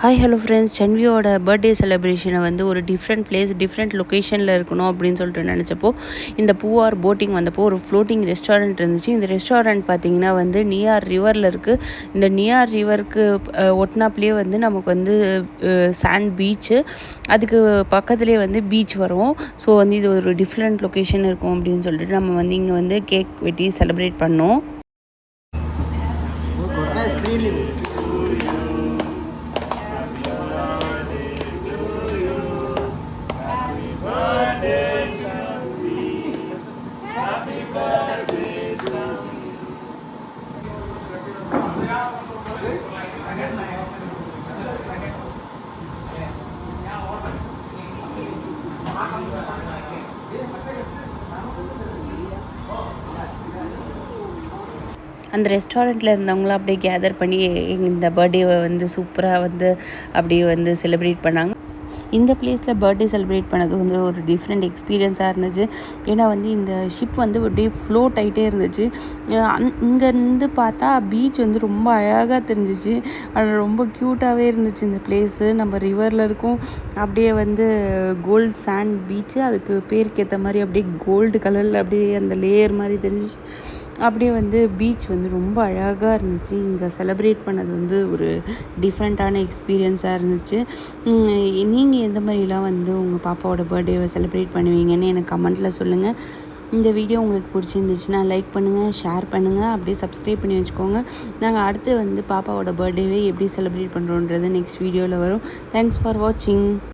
Hi hello friends, சன்வியோட birthday செலிப்ரேஷனை வந்து ஒரு different place different லொக்கேஷனில் இருக்கணும் அப்படின்னு சொல்லிட்டு நினச்சப்போ இந்த பூவார் போட்டிங் வந்தப்போ ஒரு ஃப்ளோட்டிங் ரெஸ்டாரண்ட் இருந்துச்சு. இந்த ரெஸ்டாரண்ட் பார்த்திங்கன்னா வந்து நியார் ரிவரில் இருக்குது. இந்த நியார் ரிவருக்கு ஒட்டினாப்லேயே வந்து நமக்கு வந்து சாண்ட் பீச்சு, அதுக்கு பக்கத்துலேயே வந்து பீச் வரும். ஸோ வந்து இது ஒரு டிஃப்ரெண்ட் லொக்கேஷன் இருக்கும் அப்படின்னு சொல்லிட்டு நம்ம வந்து இங்கே வந்து கேக் வெட்டி செலிப்ரேட் பண்ணோம். அந்த ரெஸ்டாரண்ட்டில் இருந்தவங்களாம் அப்படியே கேதர் பண்ணி இந்த பர்த்டேவை வந்து சூப்பராக வந்து அப்படியே வந்து செலிப்ரேட் பண்ணாங்க. இந்த பிளேஸில் பர்த்டே செலிப்ரேட் பண்ணது வந்து ஒரு டிஃப்ரெண்ட் எக்ஸ்பீரியன்ஸாக இருந்துச்சு. ஏன்னா வந்து இந்த ஷிப் வந்து அப்படியே ஃப்ளோட் ஆகிட்டே இருந்துச்சு. இங்கேருந்து பார்த்தா பீச் வந்து ரொம்ப அழகாக தெரிஞ்சிச்சு. அது ரொம்ப க்யூட்டாகவே இருந்துச்சு இந்த பிளேஸு. நம்ம ரிவரில் இருக்கும், அப்படியே வந்து கோல்டு சாண்ட் பீச்சு, அதுக்கு பேருக்கு ஏற்ற மாதிரி அப்படியே கோல்டு கலரில் அப்படியே அந்த லேயர் மாதிரி தெரிஞ்சிச்சு. அப்படியே வந்து பீச் வந்து ரொம்ப அழகாக இருந்துச்சு. இங்கே செலிப்ரேட் பண்ணது வந்து ஒரு டிஃப்ரெண்ட்டான எக்ஸ்பீரியன்ஸாக இருந்துச்சு. நீங்கள் எந்த மாதிரிலாம் வந்து உங்கள் பாப்பாவோட பர்த்டேவை செலிப்ரேட் பண்ணுவீங்கன்னு எனக்கு கமெண்ட்டில் சொல்லுங்கள். இந்த வீடியோ உங்களுக்கு பிடிச்சிருந்துச்சுன்னா லைக் பண்ணுங்கள், ஷேர் பண்ணுங்கள், அப்படியே சப்ஸ்கிரைப் பண்ணி வச்சுக்கோங்க. நாங்கள் அடுத்து வந்து பாப்பாவோட பர்த்டேவை எப்படி செலிப்ரேட் பண்ணுறோன்றது நெக்ஸ்ட் வீடியோவில் வரும். தேங்க்ஸ் ஃபார் வாட்சிங்.